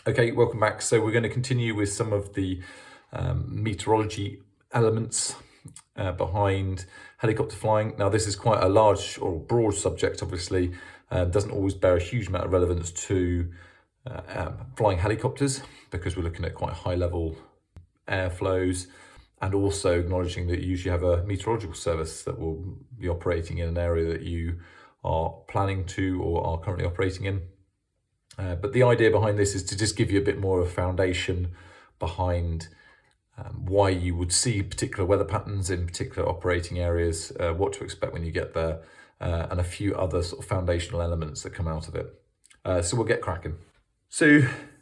Okay, welcome back. So we're going to continue with some of the meteorology elements behind helicopter flying. Now, this is quite a large or broad subject, obviously. Doesn't always bear a huge amount of relevance to flying helicopters because we're looking at quite high level airflows, and also acknowledging that you usually have a meteorological service that will be operating in an area that you are planning to or are currently operating in. But the idea behind this is to just give you a bit more of a foundation behind why you would see particular weather patterns in particular operating areas, what to expect when you get there, and a few other sort of foundational elements that come out of it. So we'll get cracking. So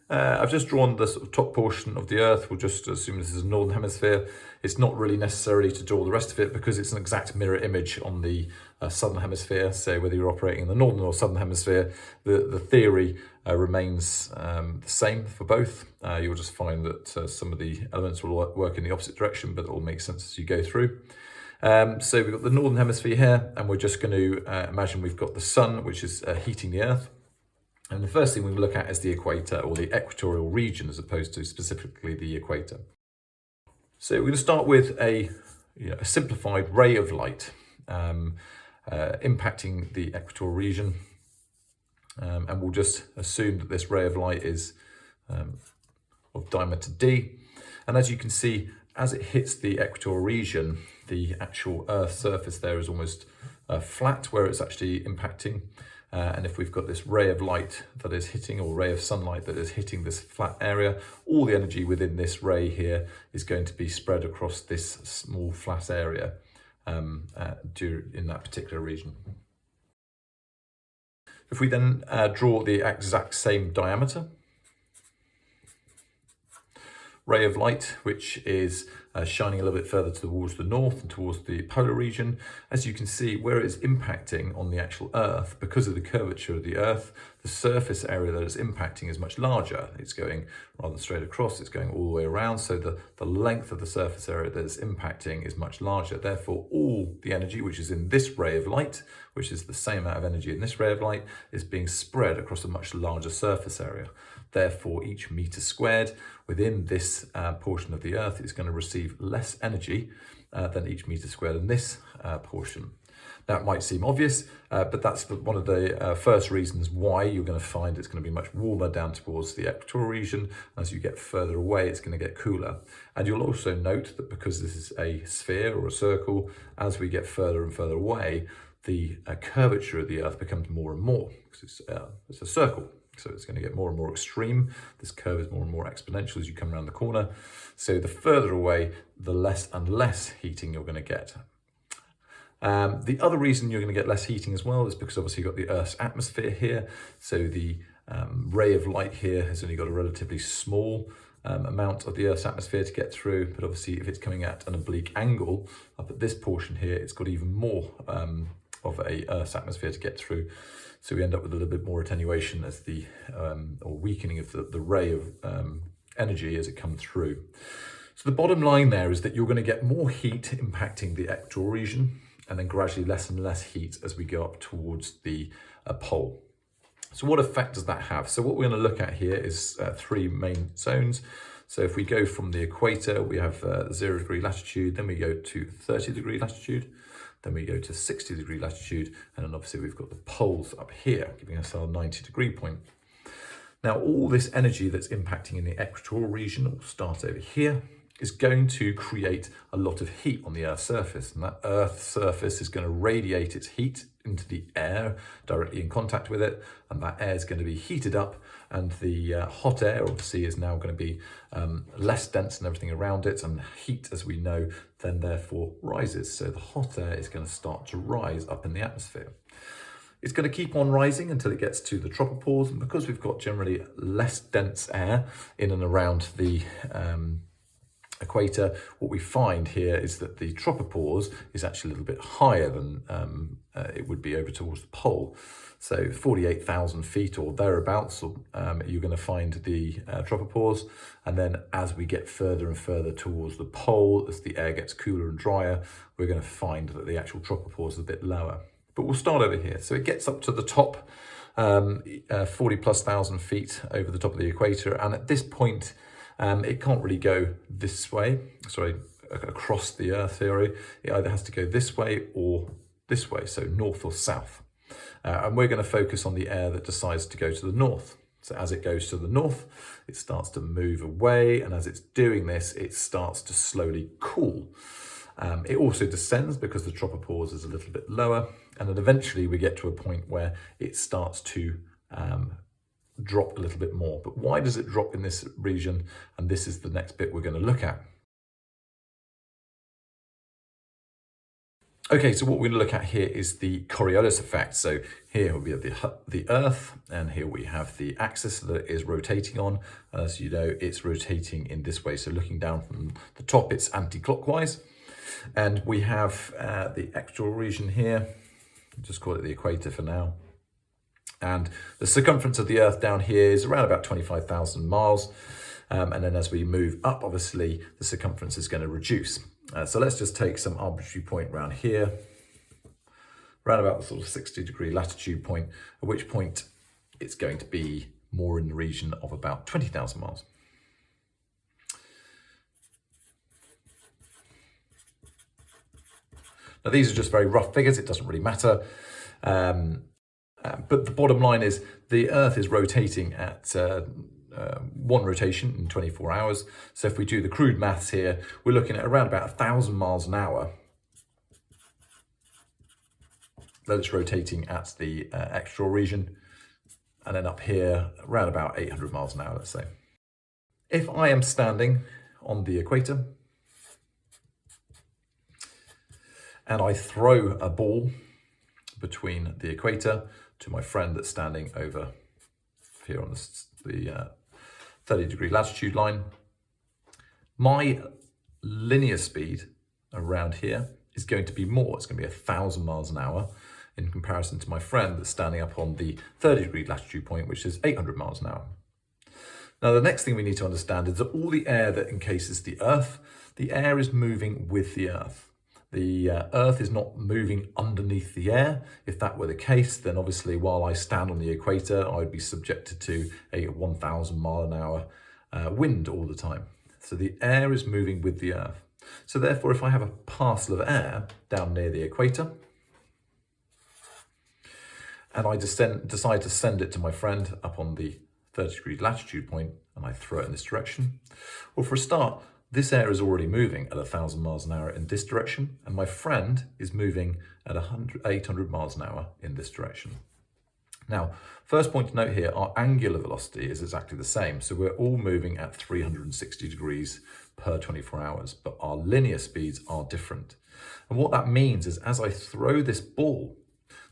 I've just drawn the sort of top portion of the Earth. We'll just assume this is the northern hemisphere. It's not really necessary to draw the rest of it because it's an exact mirror image on the southern hemisphere. So whether you're operating in the northern or southern hemisphere, the theory remains the same for both. You'll just find that some of the elements will work in the opposite direction, but it all makes sense as you go through. So we've got the northern hemisphere here, and we're just going to imagine we've got the sun, which is heating the Earth. And the first thing we look at is the equator, or the equatorial region, as opposed to specifically the equator. So we're going to start with a simplified ray of light impacting the equatorial region. And we'll just assume that this ray of light is of diameter d. And as you can see, as it hits the equatorial region, the actual Earth's surface there is almost flat where it's actually impacting. And if we've got this ray of light that is hitting, or ray of sunlight that is hitting this flat area, all the energy within this ray here is going to be spread across this small flat area in that particular region. If we then draw the exact same diameter ray of light, which is shining a little bit further towards the north and towards the polar region, as you can see, where it's impacting on the actual Earth, because of the curvature of the Earth, the surface area that it's impacting is much larger. It's going rather straight across, it's going all the way around, so the length of the surface area that it's impacting is much larger. Therefore, all the energy which is in this ray of light, which is the same amount of energy in this ray of light, is being spread across a much larger surface area. Therefore, each meter squared within this portion of the Earth is going to receive less energy than each meter squared in this portion. That might seem obvious, but that's one of the first reasons why you're going to find it's going to be much warmer down towards the equatorial region. As you get further away, it's going to get cooler. And you'll also note that because this is a sphere or a circle, as we get further and further away, the curvature of the Earth becomes more and more, because it's a circle. So it's going to get more and more extreme. This curve is more and more exponential as you come around the corner. So the further away, the less and less heating you're going to get. The other reason you're going to get less heating as well is because obviously you've got the Earth's atmosphere here. So the ray of light here has only got a relatively small amount of the Earth's atmosphere to get through. But obviously if it's coming at an oblique angle up at this portion here, it's got even more of a Earth's atmosphere to get through. So we end up with a little bit more attenuation as or weakening of the ray of energy as it comes through. So the bottom line there is that you're going to get more heat impacting the equatorial region, and then gradually less and less heat as we go up towards the pole. So what effect does that have? So what we're going to look at here is three main zones. So if we go from the equator, we have 0 degree latitude, then we go to 30 degree latitude, then we go to 60 degree latitude, and then obviously we've got the poles up here, giving us our 90 degree point. Now, all this energy that's impacting in the equatorial region, we'll start over here, is going to create a lot of heat on the Earth's surface. And that Earth's surface is going to radiate its heat into the air directly in contact with it. And that air is going to be heated up, and the hot air obviously is now going to be less dense than everything around it. And heat, as we know, then therefore rises. So the hot air is going to start to rise up in the atmosphere. It's going to keep on rising until it gets to the tropopause. And because we've got generally less dense air in and around the equator, what we find here is that the tropopause is actually a little bit higher than it would be over towards the pole. So 48,000 feet or thereabouts, you're going to find the tropopause. And then as we get further and further towards the pole, as the air gets cooler and drier, we're going to find that the actual tropopause is a bit lower. but we'll start over here. So it gets up to the top, 40 plus thousand feet over the top of the equator. And at this point, it can't really go this way, across the Earth area. It either has to go this way or this way, so north or south. And we're going to focus on the air that decides to go to the north. So as it goes to the north, it starts to move away, and as it's doing this, it starts to slowly cool. It also descends because the tropopause is a little bit lower, and then eventually we get to a point where it starts to drop a little bit more. But why does it drop in this region? And this is the next bit we're going to look at. Okay, so what we're going to look at here is the Coriolis effect. So here we have the Earth, and here we have the axis that it is rotating on. As you know, it's rotating in this way. So looking down from the top, it's anti-clockwise. And we have the equatorial region here. I'll just call it the equator for now. And the circumference of the Earth down here is around about 25,000 miles. And then as we move up, obviously, the circumference is going to reduce. So let's just take some arbitrary point around here, around about the sort of 60-degree latitude point, at which point it's going to be more in the region of about 20,000 miles. Now, these are just very rough figures. It doesn't really matter. But the bottom line is the Earth is rotating at one rotation in 24 hours. So if we do the crude maths here, we're looking at around about 1,000 miles an hour that it's rotating at the equatorial region. And then up here, around about 800 miles an hour, let's say. If I am standing on the equator and I throw a ball between the equator to my friend that's standing over here on the 30-degree latitude line, my linear speed around here is going to be more. It's going to be 1,000 miles an hour in comparison to my friend that's standing up on the 30-degree latitude point, which is 800 miles an hour. Now, the next thing we need to understand is that all the air that encases the Earth, the air is moving with the Earth. The Earth is not moving underneath the air. If that were the case, then obviously while I stand on the equator, I would be subjected to a 1,000 mile an hour wind all the time. So the air is moving with the Earth. So therefore, if I have a parcel of air down near the equator, and I decide to send it to my friend up on the 30-degree latitude point, and I throw it in this direction, well, for a start, this air is already moving at 1,000 miles an hour in this direction, and my friend is moving at 800 miles an hour in this direction. Now, first point to note here, our angular velocity is exactly the same. So we're all moving at 360 degrees per 24 hours, but our linear speeds are different. And what that means is as I throw this ball,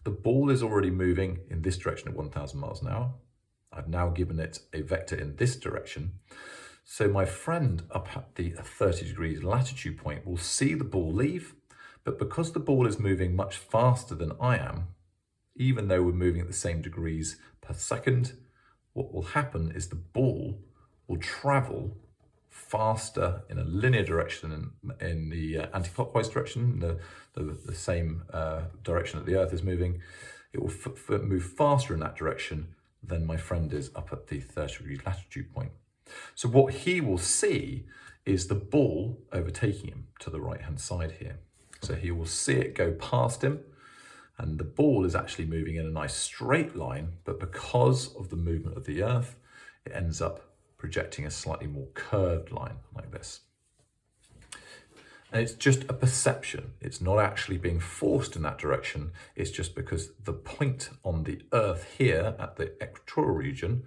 the ball is already moving in this direction at 1,000 miles an hour. I've now given it a vector in this direction. So my friend up at the 30 degrees latitude point will see the ball leave, but because the ball is moving much faster than I am, even though we're moving at the same degrees per second, what will happen is the ball will travel faster in a linear direction in the anti-clockwise direction, the same direction that the Earth is moving. It will move faster in that direction than my friend is up at the 30 degrees latitude point. So what he will see is the ball overtaking him to the right-hand side here. So he will see it go past him, and the ball is actually moving in a nice straight line, but because of the movement of the Earth, it ends up projecting a slightly more curved line like this. And it's just a perception. It's not actually being forced in that direction. It's just because the point on the Earth here at the equatorial region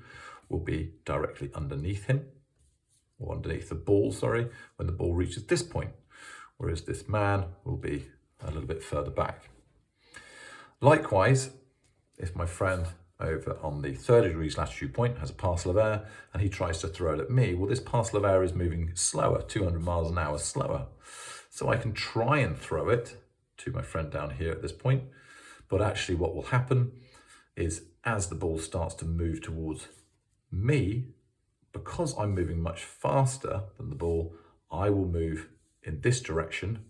will be directly underneath him, or underneath the ball, when the ball reaches this point, whereas this man will be a little bit further back. Likewise, if my friend over on the 30 degrees latitude point has a parcel of air and he tries to throw it at me, well, this parcel of air is moving slower, 200 miles an hour slower. So I can try and throw it to my friend down here at this point, but actually what will happen is as the ball starts to move towards me, because I'm moving much faster than the ball, I will move in this direction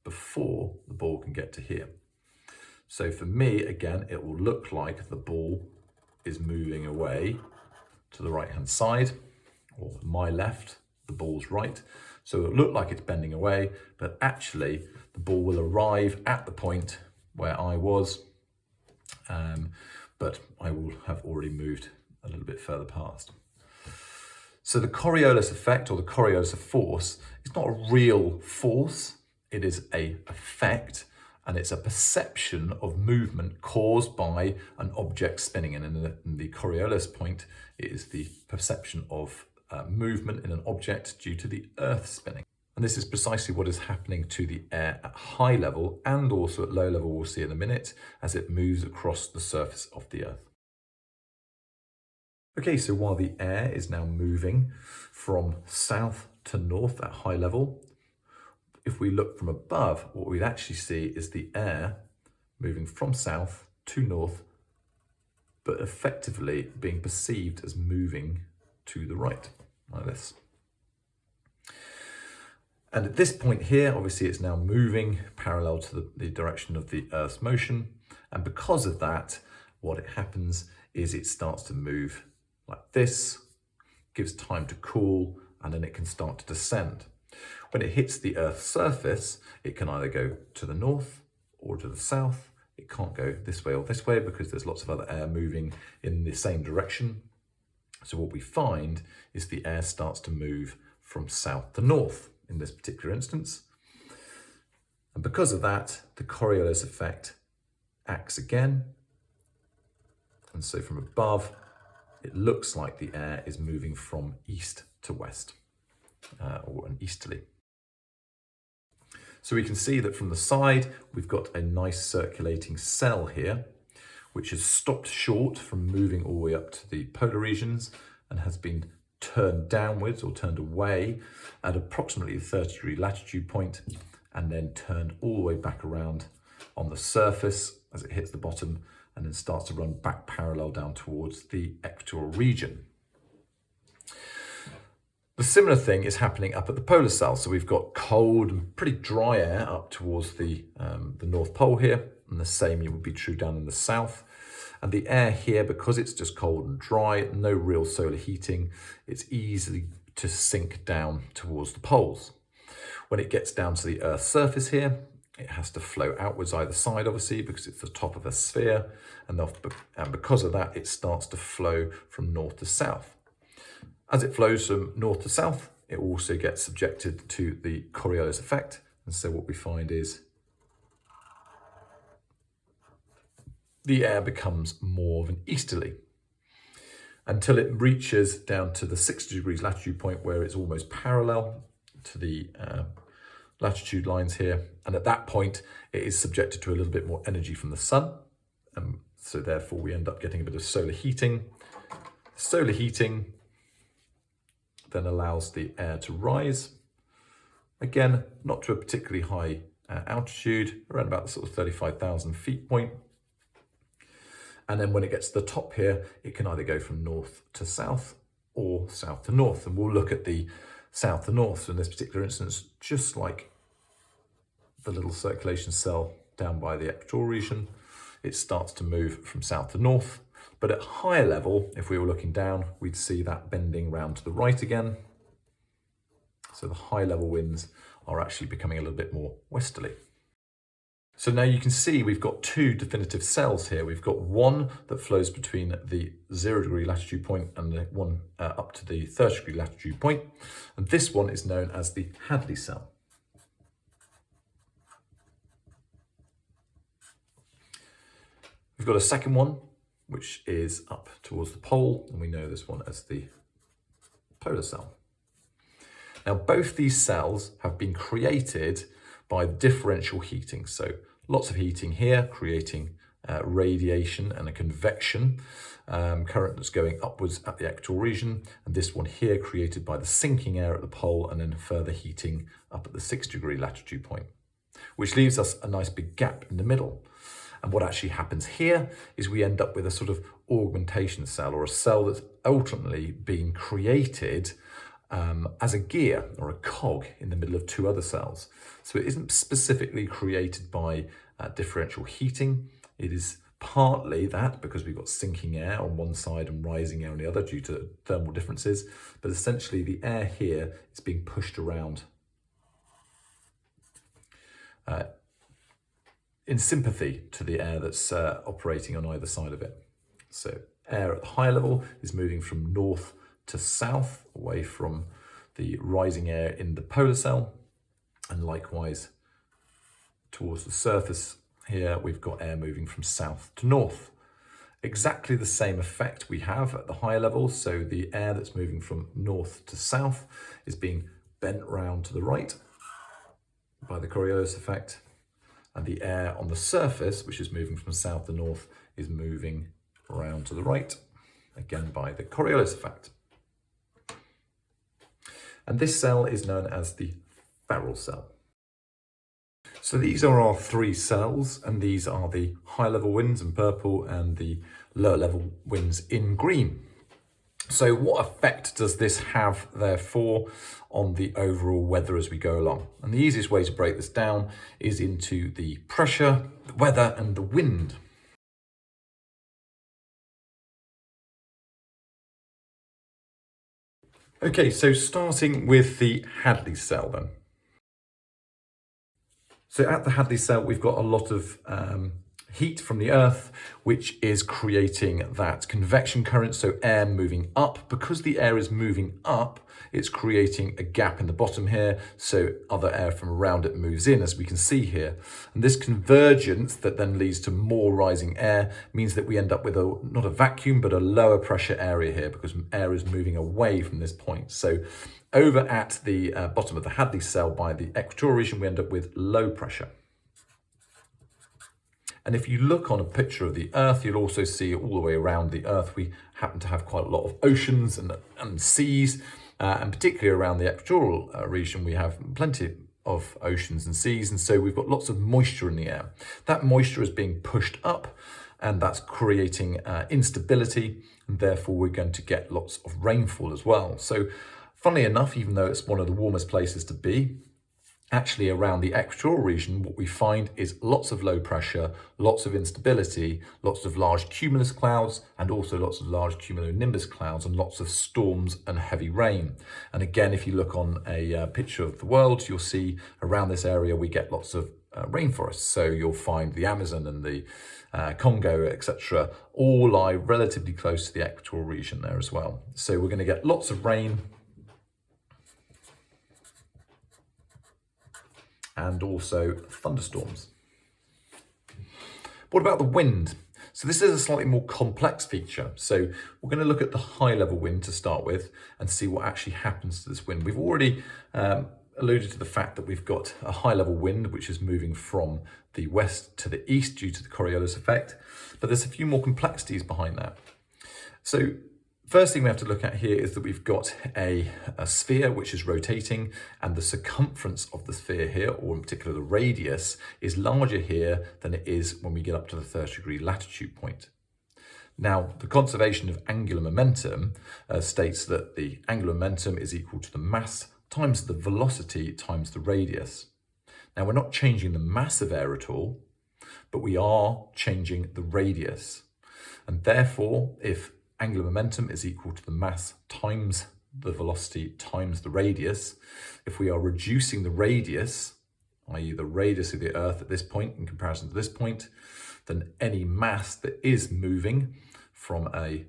before the ball can get to here. So for me, again, it will look like the ball is moving away to the right-hand side, or my left, the ball's right. So it'll look like it's bending away, but actually the ball will arrive at the point where I was, but I will have already moved a little bit further past. So the Coriolis effect, or the Coriolis force, is not a real force, it is an effect, and it's a perception of movement caused by an object spinning. And in the Coriolis point, it is the perception of movement in an object due to the Earth spinning. And this is precisely what is happening to the air at high level and also at low level, we'll see in a minute, as it moves across the surface of the Earth. Okay, so while the air is now moving from south to north at high level, if we look from above, what we'd actually see is the air moving from south to north, but effectively being perceived as moving to the right, like this. And at this point here, obviously it's now moving parallel to the direction of the Earth's motion. And because of that, what it happens is it starts to move like this, gives time to cool, and then it can start to descend. When it hits the Earth's surface, it can either go to the north or to the south. It can't go this way or this way because there's lots of other air moving in the same direction. So what we find is the air starts to move from south to north in this particular instance. And because of that, the Coriolis effect acts again. And so from above, it looks like the air is moving from east to west, or an easterly. So we can see that from the side, we've got a nice circulating cell here, which has stopped short from moving all the way up to the polar regions and has been turned downwards or turned away at approximately the 30-degree latitude point, and then turned all the way back around on the surface as it hits the bottom, and then starts to run back parallel down towards the equatorial region. The similar thing is happening up at the polar cell. So we've got cold and pretty dry air up towards the North Pole here, and the same would be true down in the south. And the air here, because it's just cold and dry, no real solar heating, it's easy to sink down towards the poles. When it gets down to the Earth's surface here, it has to flow outwards either side, obviously, because it's the top of a sphere, and because of that, it starts to flow from north to south. As it flows from north to south, it also gets subjected to the Coriolis effect, and so what we find is the air becomes more of an easterly, until it reaches down to the 60 degrees latitude point, where it's almost parallel to the latitude lines here, and at that point it is subjected to a little bit more energy from the sun, and so therefore we end up getting a bit of solar heating. Solar heating then allows the air to rise, again not to a particularly high altitude, around about the sort of 35,000 feet point, and then when it gets to the top here, it can either go from north to south or south to north, and we'll look at the south to north. So in this particular instance, just like the little circulation cell down by the equatorial region, it starts to move from south to north. But at higher level, if we were looking down, we'd see that bending round to the right again. So the high level winds are actually becoming a little bit more westerly. So now you can see we've got two definitive cells here. We've got one that flows between the 0 degree latitude point and the one up to the 30 degree latitude point. And this one is known as the Hadley cell. We've got a second one, which is up towards the pole, and we know this one as the polar cell. Now, both these cells have been created by differential heating. So lots of heating here, creating radiation and a convection current that's going upwards at the equatorial region, and this one here created by the sinking air at the pole and then further heating up at the 6 degree latitude point, which leaves us a nice big gap in the middle. And what actually happens here is we end up with a sort of augmentation cell, or a cell that's ultimately being created as a gear or a cog in the middle of two other cells. So it isn't specifically created by differential heating. It is partly that because we've got sinking air on one side and rising air on the other due to thermal differences, but essentially the air here is being pushed around in sympathy to the air that's operating on either side of it. So air at the higher level is moving from north to south, away from the rising air in the polar cell, and likewise towards the surface here we've got air moving from south to north. Exactly the same effect we have at the higher level, so the air that's moving from north to south is being bent round to the right by the Coriolis effect, and the air on the surface, which is moving from south to north, is moving around to the right, again by the Coriolis effect. And this cell is known as the Ferrel cell. So these are our three cells, and these are the high level winds in purple and the lower level winds in green. So what effect does this have, therefore, on the overall weather as we go along? And the easiest way to break this down is into the pressure, the weather, and the wind. Okay, so starting with the Hadley cell then. So at the Hadley cell, we've got a lot of heat from the Earth, which is creating that convection current, so air moving up. Because the air is moving up, it's creating a gap in the bottom here, so other air from around it moves in, as we can see here. And this convergence that then leads to more rising air means that we end up with not a vacuum, but a lower pressure area here, because air is moving away from this point. So over at the bottom of the Hadley cell by the equatorial region, we end up with low pressure. And if you look on a picture of the Earth, you'll also see all the way around the Earth, we happen to have quite a lot of oceans and seas, and particularly around the equatorial region, we have plenty of oceans and seas. And so we've got lots of moisture in the air. That moisture is being pushed up, and that's creating instability. And therefore, we're going to get lots of rainfall as well. So funnily enough, even though it's one of the warmest places to be, actually around the equatorial region, what we find is lots of low pressure, lots of instability, lots of large cumulus clouds, and also lots of large cumulonimbus clouds, and lots of storms and heavy rain. And again, if you look on a picture of the world, you'll see around this area we get lots of rainforests. So you'll find the Amazon and the Congo, etc., all lie relatively close to the equatorial region there as well. So we're going to get lots of rain, and also thunderstorms. What about the wind? So this is a slightly more complex feature. So we're going to look at the high level wind to start with and see what actually happens to this wind. We've already alluded to the fact that we've got a high level wind which is moving from the west to the east due to the Coriolis effect, but there's a few more complexities behind that. So first thing we have to look at here is that we've got a sphere which is rotating, and the circumference of the sphere here, or in particular the radius, is larger here than it is when we get up to the 30-degree latitude point. Now, the conservation of angular momentum states that the angular momentum is equal to the mass times the velocity times the radius. Now, we're not changing the mass of air at all, but we are changing the radius. And therefore, if angular momentum is equal to the mass times the velocity times the radius, if we are reducing the radius, i.e. the radius of the Earth at this point in comparison to this point, then any mass that is moving from a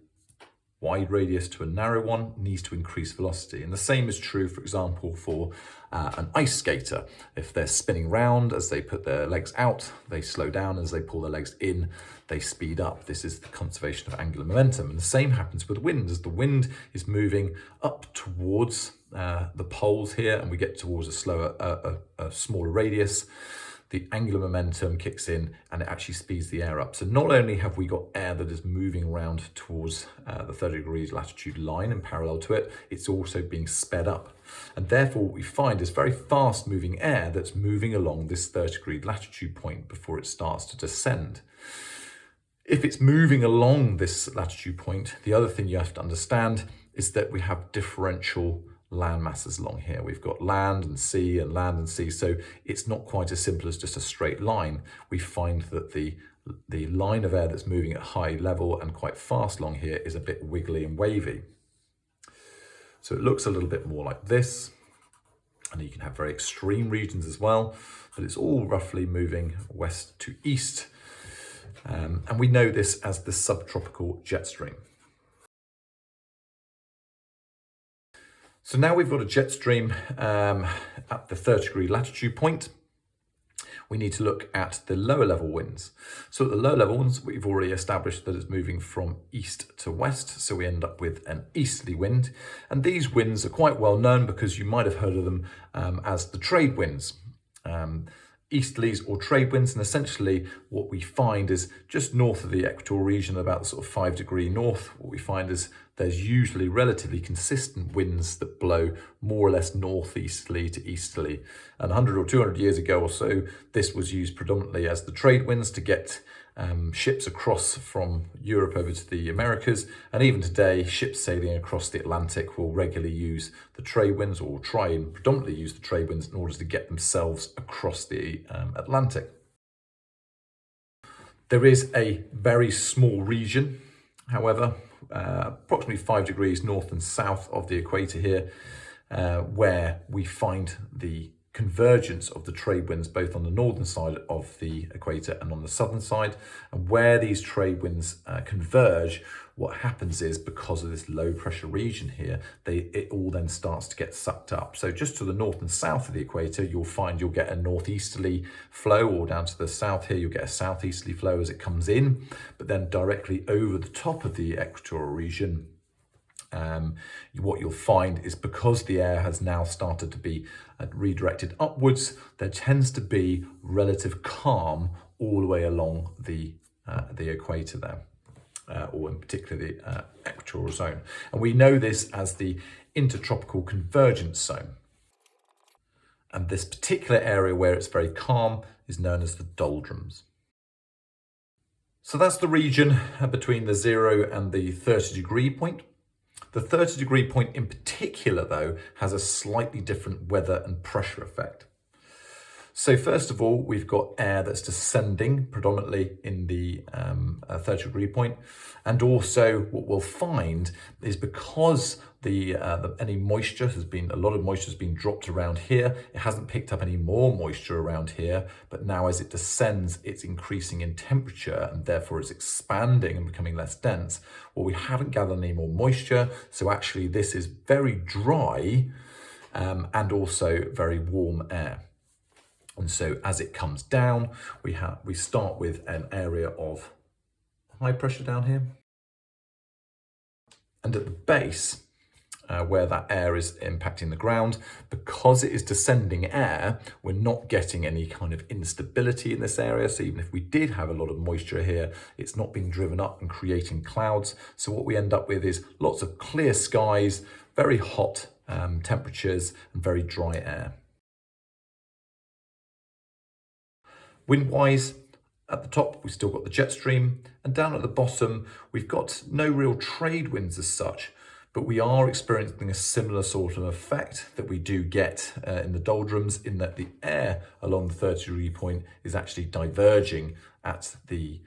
wide radius to a narrow one needs to increase velocity. And the same is true, for example, for an ice skater. If they're spinning round as they put their legs out, they slow down. As they pull their legs in, they speed up. This is the conservation of angular momentum. And the same happens with wind. As the wind is moving up towards the poles here, and we get towards a smaller radius, the angular momentum kicks in and it actually speeds the air up. So not only have we got air that is moving around towards the 30 degrees latitude line and parallel to it, it's also being sped up. And therefore what we find is very fast moving air that's moving along this 30 degree latitude point before it starts to descend. If it's moving along this latitude point, the other thing you have to understand is that we have differential land masses along here. We've got land and sea and land and sea, so it's not quite as simple as just a straight line. We find that the line of air that's moving at high level and quite fast along here is a bit wiggly and wavy. So it looks a little bit more like this. And you can have very extreme regions as well, but it's all roughly moving west to east. And we know this as the subtropical jet stream. So now we've got a jet stream at the 30-degree latitude point. We need to look at the lower level winds. So at the lower level winds, we've already established that it's moving from east to west. So we end up with an easterly wind. And these winds are quite well known because you might have heard of them as the trade winds. Easterlies or trade winds, and essentially what we find is just north of the equatorial region, about sort of 5-degree north, what we find is there's usually relatively consistent winds that blow more or less northeasterly to easterly. And 100 or 200 years ago or so, this was used predominantly as the trade winds to get ships across from Europe over to the Americas. And even today, ships sailing across the Atlantic will regularly use the trade winds, or try and predominantly use the trade winds in order to get themselves across the Atlantic. There is a very small region, however, approximately 5 degrees north and south of the equator here, where we find the convergence of the trade winds both on the northern side of the equator and on the southern side. And where these trade winds converge, what happens is, because of this low pressure region here, it all then starts to get sucked up. So just to the north and south of the equator, you'll find you'll get a northeasterly flow, or down to the south here, you'll get a southeasterly flow as it comes in. But then directly over the top of the equatorial region, what you'll find is, because the air has now started to be redirected upwards, there tends to be relative calm all the way along the equator there, or in particular the equatorial zone. And we know this as the intertropical convergence zone. And this particular area where it's very calm is known as the doldrums. So that's the region between the 0 and the 30-degree point. The 30-degree point in particular, though, has a slightly different weather and pressure effect. So first of all, we've got air that's descending predominantly in the 30-degree point. And also what we'll find is, because any moisture has been, a lot of moisture has been dropped around here, it hasn't picked up any more moisture around here, but now as it descends, it's increasing in temperature, and therefore it's expanding and becoming less dense. Well, we haven't gathered any more moisture, so actually this is very dry and also very warm air. And so as it comes down, we start with an area of high pressure down here. And at the base, where that air is impacting the ground, because it is descending air, we're not getting any kind of instability in this area. So even if we did have a lot of moisture here, it's not being driven up and creating clouds. So what we end up with is lots of clear skies, very hot temperatures, and very dry air. Wind-wise, at the top, we've still got the jet stream, and down at the bottom, we've got no real trade winds as such, but we are experiencing a similar sort of effect that we do get in the doldrums, in that the air along the 30-degree point is actually diverging at the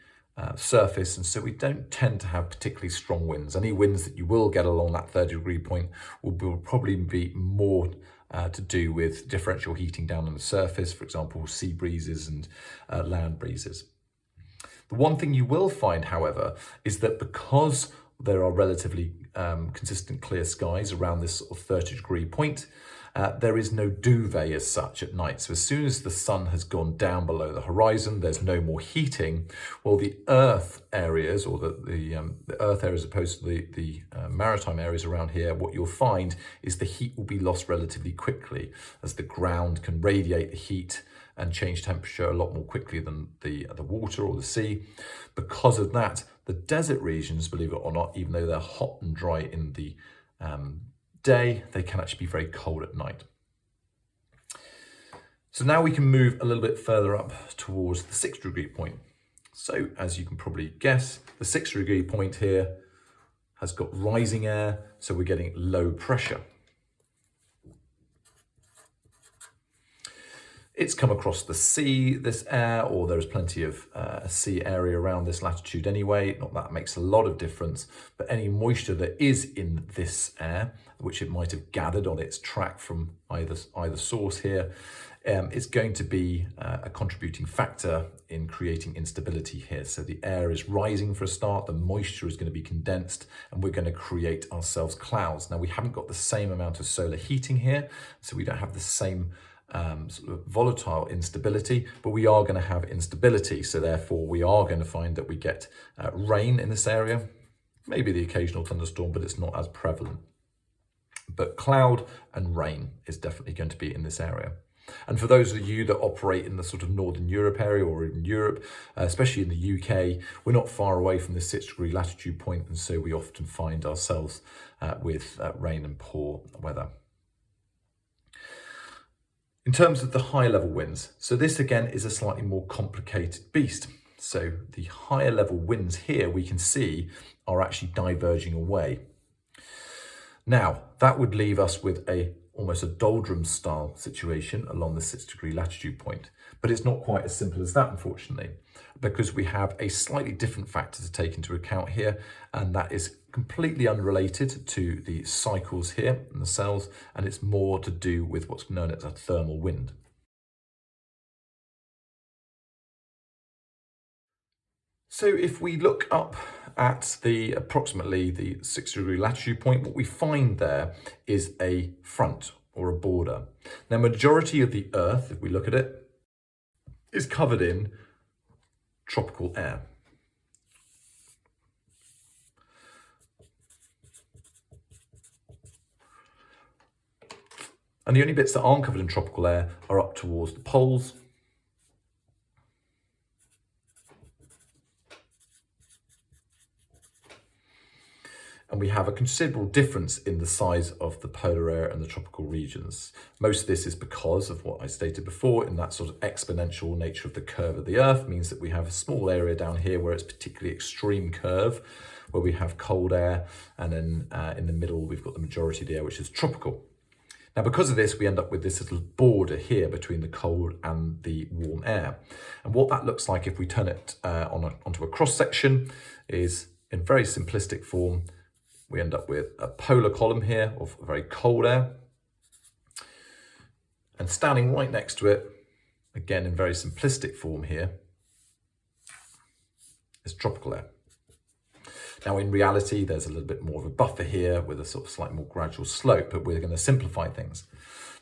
surface, and so we don't tend to have particularly strong winds. Any winds that you will get along that 30-degree point will probably be more to do with differential heating down on the surface, for example, sea breezes and land breezes. The one thing you will find, however, is that because there are relatively consistent clear skies around this sort of 30-degree point, there is no duvet as such at night. So as soon as the sun has gone down below the horizon, there's no more heating. Well, the earth areas, or the earth areas opposed to the maritime areas around here, what you'll find is the heat will be lost relatively quickly, as the ground can radiate the heat and change temperature a lot more quickly than the water or the sea. Because of that, the desert regions, believe it or not, even though they're hot and dry in the day, they can actually be very cold at night. So now we can move a little bit further up towards the 6-degree point. So as you can probably guess, the 6-degree point here has got rising air, so we're getting low pressure. It's come across the sea, this air, or there's plenty of sea area around this latitude anyway. Not that makes a lot of difference, but any moisture that is in this air, which it might have gathered on its track from either source here, is going to be a contributing factor in creating instability here. So the air is rising for a start, the moisture is going to be condensed, and we're going to create ourselves clouds. Now, we haven't got the same amount of solar heating here, so we don't have the same sort of volatile instability, but we are going to have instability. So therefore, we are going to find that we get rain in this area, maybe the occasional thunderstorm, but it's not as prevalent. But cloud and rain is definitely going to be in this area. And for those of you that operate in the sort of Northern Europe area or in Europe, especially in the UK, we're not far away from the 6-degree latitude point, and so we often find ourselves with rain and poor weather. In terms of the high level winds, so this again is a slightly more complicated beast. So the higher level winds here we can see are actually diverging away. Now that would leave us with almost a doldrum style situation along the 6-degree latitude point, but it's not quite as simple as that, unfortunately, because we have a slightly different factor to take into account here, and that is completely unrelated to the cycles here in the cells, and it's more to do with what's known as a thermal wind. So if we look up at approximately the 6-degree latitude point, what we find there is a front or a border. Now, majority of the Earth, if we look at it, is covered in tropical air. And the only bits that aren't covered in tropical air are up towards the poles. And we have a considerable difference in the size of the polar air and the tropical regions. Most of this is because of what I stated before, in that sort of exponential nature of the curve of the Earth means that we have a small area down here where it's particularly extreme curve, where we have cold air, and then in the middle we've got the majority of the air, which is tropical. Now, because of this, we end up with this little border here between the cold and the warm air. And what that looks like if we turn it onto a cross section is, in very simplistic form, we end up with a polar column here of very cold air. And standing right next to it, again in very simplistic form here, is tropical air. Now, in reality, there's a little bit more of a buffer here with a sort of slightly more gradual slope, but we're going to simplify things.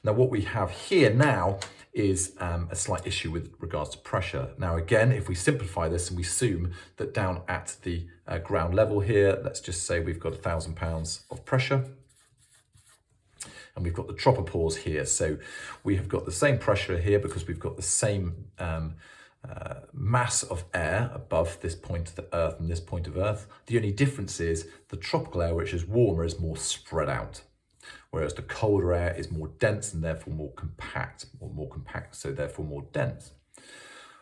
Now, what we have here now is a slight issue with regards to pressure. Now, again, if we simplify this and we assume that down at the ground level here, let's just say we've got 1,000 pounds of pressure, and we've got the tropopause here. So we have got the same pressure here because we've got the same mass of air above this point of the Earth and this point of Earth. The only difference is the tropical air, which is warmer, is more spread out, whereas the colder air is more dense and therefore more compact, so therefore more dense.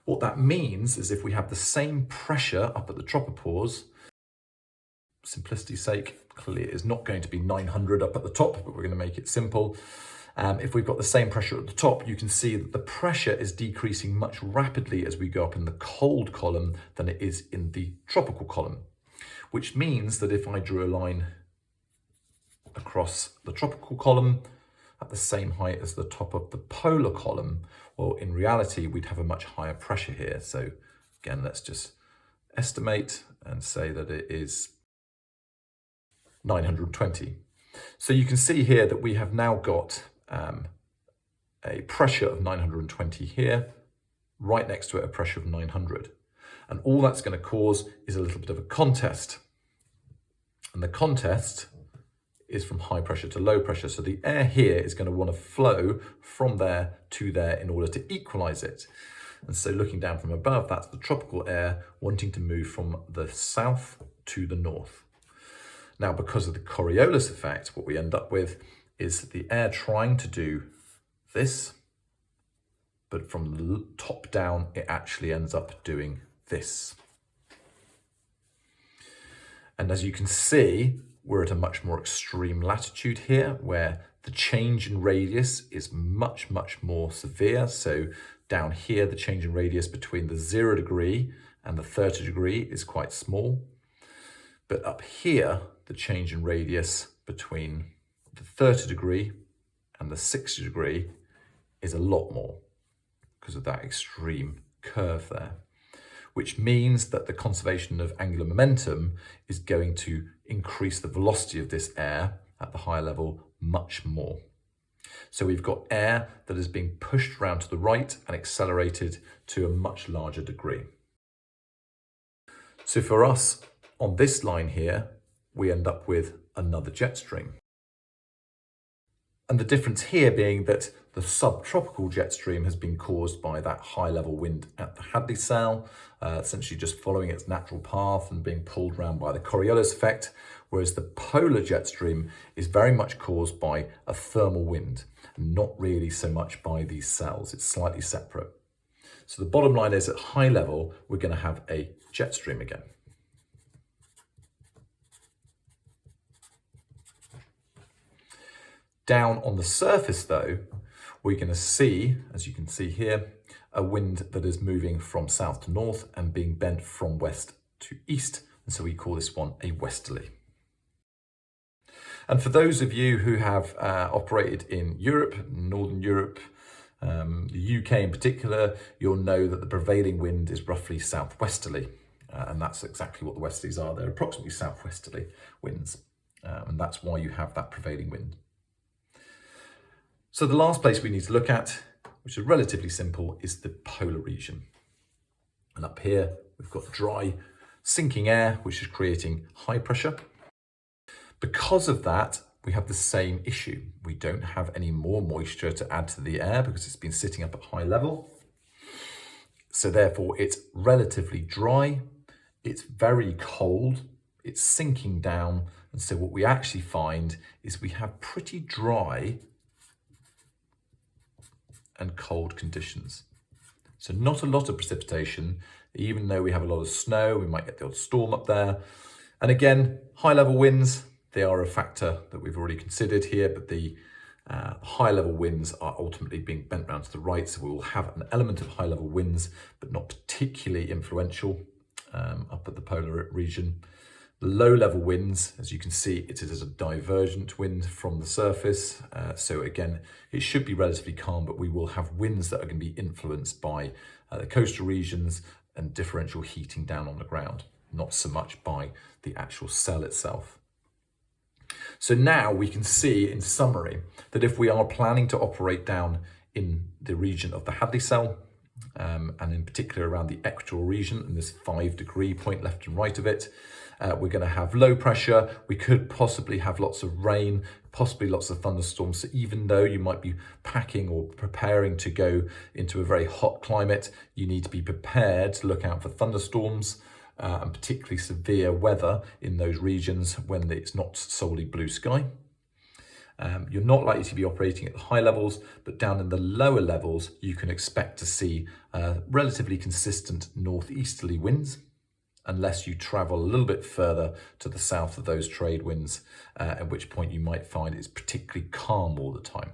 What that means is if we have the same pressure up at the tropopause, simplicity's sake, clearly it is not going to be 900 up at the top, but we're going to make it simple. If we've got the same pressure at the top, you can see that the pressure is decreasing much rapidly as we go up in the cold column than it is in the tropical column, which means that if I drew a line across the tropical column at the same height as the top of the polar column, well, in reality, we'd have a much higher pressure here. So again, let's just estimate and say that it is 920. So you can see here that we have now got a pressure of 920 here, right next to it a pressure of 900. And all that's going to cause is a little bit of a contest. And the contest is from high pressure to low pressure. So the air here is going to want to flow from there to there in order to equalize it. And so looking down from above, that's the tropical air wanting to move from the south to the north. Now, because of the Coriolis effect, what we end up with is the air trying to do this, but from the top down, it actually ends up doing this. And as you can see, we're at a much more extreme latitude here, where The change in radius is much, much more severe. So down here, the change in radius between the 0 degree and the 30 degree is quite small. But up here, the change in radius between the 30 degree and the 60 degree is a lot more because of that extreme curve there, which means that the conservation of angular momentum is going to increase the velocity of this air at the higher level much more. So we've got air that is being pushed around to the right and accelerated to a much larger degree. So for us, on this line here, we end up with another jet stream. And the difference here being that the subtropical jet stream has been caused by that high level wind at the Hadley cell, essentially just following its natural path and being pulled around by the Coriolis effect, whereas the polar jet stream is very much caused by a thermal wind, and not really so much by these cells. It's slightly separate. So the bottom line is at high level, we're going to have a jet stream again. Down on the surface though, we're going to see, as you can see here, a wind that is moving from south to north and being bent from west to east. And so we call this one a westerly. And for those of you who have operated in Europe, Northern Europe, the UK in particular, you'll know that the prevailing wind is roughly southwesterly. And that's exactly what the westerlies are. They're approximately southwesterly winds. And that's why you have that prevailing wind. So the last place we need to look at, which is relatively simple, is the polar region. And up here, we've got dry, sinking air, which is creating high pressure. Because of that, we have the same issue. We don't have any more moisture to add to the air because it's been sitting up at high level. So therefore, it's relatively dry. It's very cold. It's sinking down. And so what we actually find is we have pretty dry and cold conditions. So not a lot of precipitation, even though we have a lot of snow, we might get the odd storm up there. And again, high level winds, they are a factor that we've already considered here, but the high level winds are ultimately being bent round to the right. So we will have an element of high level winds, but not particularly influential up at the polar region. The low level winds, as you can see, it is a divergent wind from the surface. So again, it should be relatively calm, but we will have winds that are going to be influenced by the coastal regions and differential heating down on the ground, not so much by the actual cell itself. So now we can see in summary that if we are planning to operate down in the region of the Hadley cell, and in particular around the equatorial region and this 5 degree point left and right of it, we're going to have low pressure. We could possibly have lots of rain, possibly lots of thunderstorms. So even though you might be packing or preparing to go into a very hot climate, you need to be prepared to look out for thunderstorms and particularly severe weather in those regions when it's not solely blue sky. You're not likely to be operating at the high levels, but down in the lower levels, you can expect to see relatively consistent northeasterly winds, unless you travel a little bit further to the south of those trade winds, at which point you might find it's particularly calm all the time.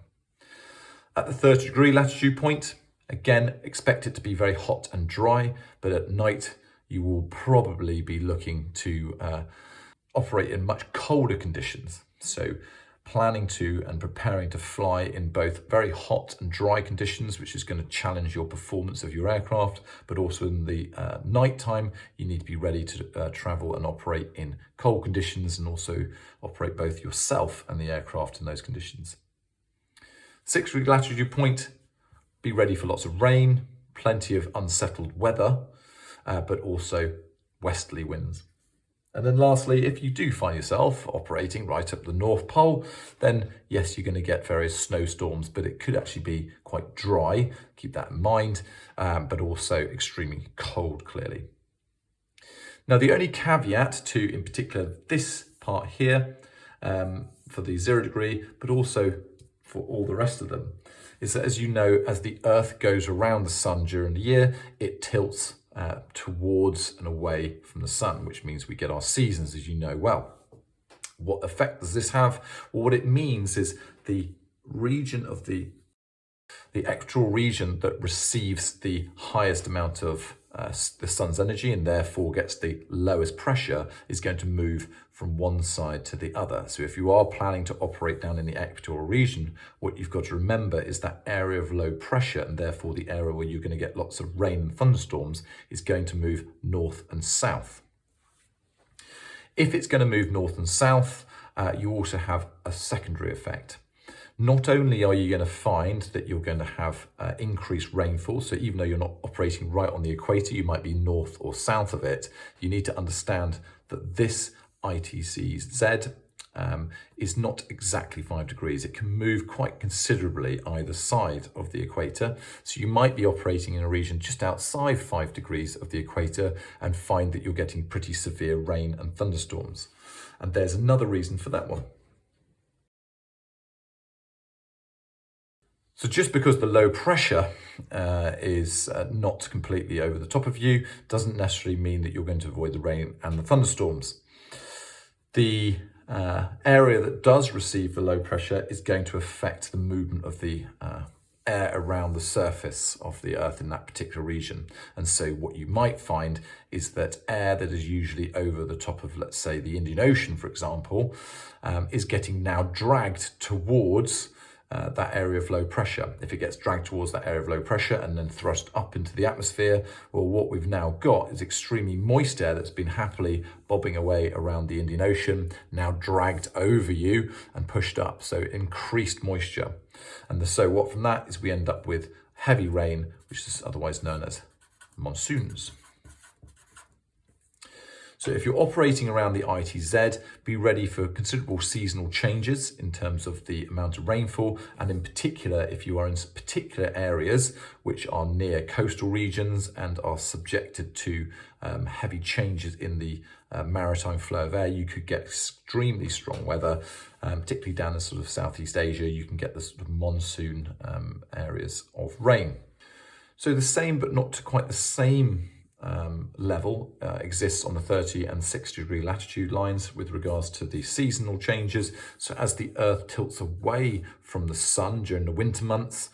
At the 30 degree latitude point, again, expect it to be very hot and dry, but at night you will probably be looking to operate in much colder conditions. So planning to and preparing to fly in both very hot and dry conditions, which is going to challenge your performance of your aircraft, but also in the night time, you need to be ready to travel and operate in cold conditions and also operate both yourself and the aircraft in those conditions. 6 degree latitude point, be ready for lots of rain, plenty of unsettled weather, but also westerly winds. And then lastly, if you do find yourself operating right up the North Pole, then yes, you're going to get various snowstorms, but it could actually be quite dry. Keep that in mind, but also extremely cold, clearly. Now, the only caveat to, in particular, this part here for the 0 degree, but also for all the rest of them, is that, as you know, as the Earth goes around the sun during the year, it tilts towards and away from the sun, which means we get our seasons, as you know well. What effect does this have? Well, what it means is the region of the equatorial region that receives the highest amount of the sun's energy and therefore gets the lowest pressure is going to move from one side to the other. So if you are planning to operate down in the equatorial region, what you've got to remember is that area of low pressure, and therefore the area where you're going to get lots of rain and thunderstorms, is going to move north and south. If it's going to move north and south, you also have a secondary effect. Not only are you going to find that you're going to have increased rainfall, so even though you're not operating right on the equator, you might be north or south of it, you need to understand that this ITCZ is not exactly 5 degrees. It can move quite considerably either side of the equator. So you might be operating in a region just outside 5 degrees of the equator and find that you're getting pretty severe rain and thunderstorms. And there's another reason for that one. So just because the low pressure is not completely over the top of you doesn't necessarily mean that you're going to avoid the rain and the thunderstorms. The area that does receive the low pressure is going to affect the movement of the air around the surface of the Earth in that particular region. And so what you might find is that air that is usually over the top of, let's say, the Indian Ocean, for example, is getting now dragged towards that area of low pressure. If it gets dragged towards that area of low pressure and then thrust up into the atmosphere, well, what we've now got is extremely moist air that's been happily bobbing away around the Indian Ocean, now dragged over you and pushed up. So increased moisture. And the so what from that is we end up with heavy rain, which is otherwise known as monsoons. So if you're operating around the ITZ, be ready for considerable seasonal changes in terms of the amount of rainfall, and in particular, if you are in particular areas which are near coastal regions and are subjected to heavy changes in the maritime flow of air, you could get extremely strong weather, particularly down in sort of Southeast Asia. You can get the sort of monsoon areas of rain. So the same, but not to quite the same level exists on the 30 and 60 degree latitude lines with regards to the seasonal changes. So as the Earth tilts away from the sun during the winter months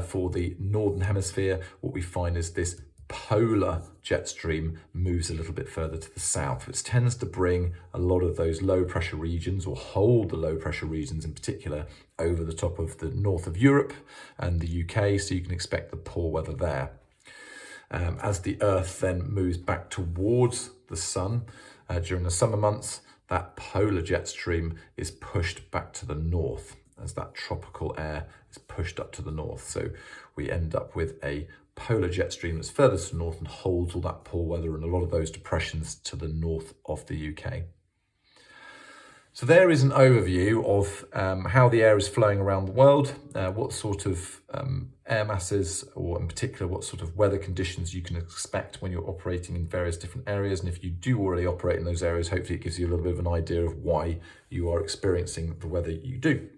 for the northern hemisphere, what we find is this polar jet stream moves a little bit further to the south, which tends to bring a lot of those low pressure regions, or hold the low pressure regions in particular, over the top of the north of Europe and the UK, so you can expect the poor weather there. As the Earth then moves back towards the sun during the summer months, that polar jet stream is pushed back to the north as that tropical air is pushed up to the north. So we end up with a polar jet stream that's further to the north and holds all that poor weather and a lot of those depressions to the north of the UK. So there is an overview of how the air is flowing around the world, what sort of air masses, or in particular what sort of weather conditions you can expect when you're operating in various different areas. And if you do already operate in those areas, hopefully it gives you a little bit of an idea of why you are experiencing the weather you do.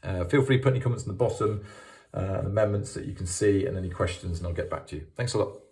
Feel free to put any comments in the bottom, amendments that you can see, and any questions, and I'll get back to you. Thanks a lot.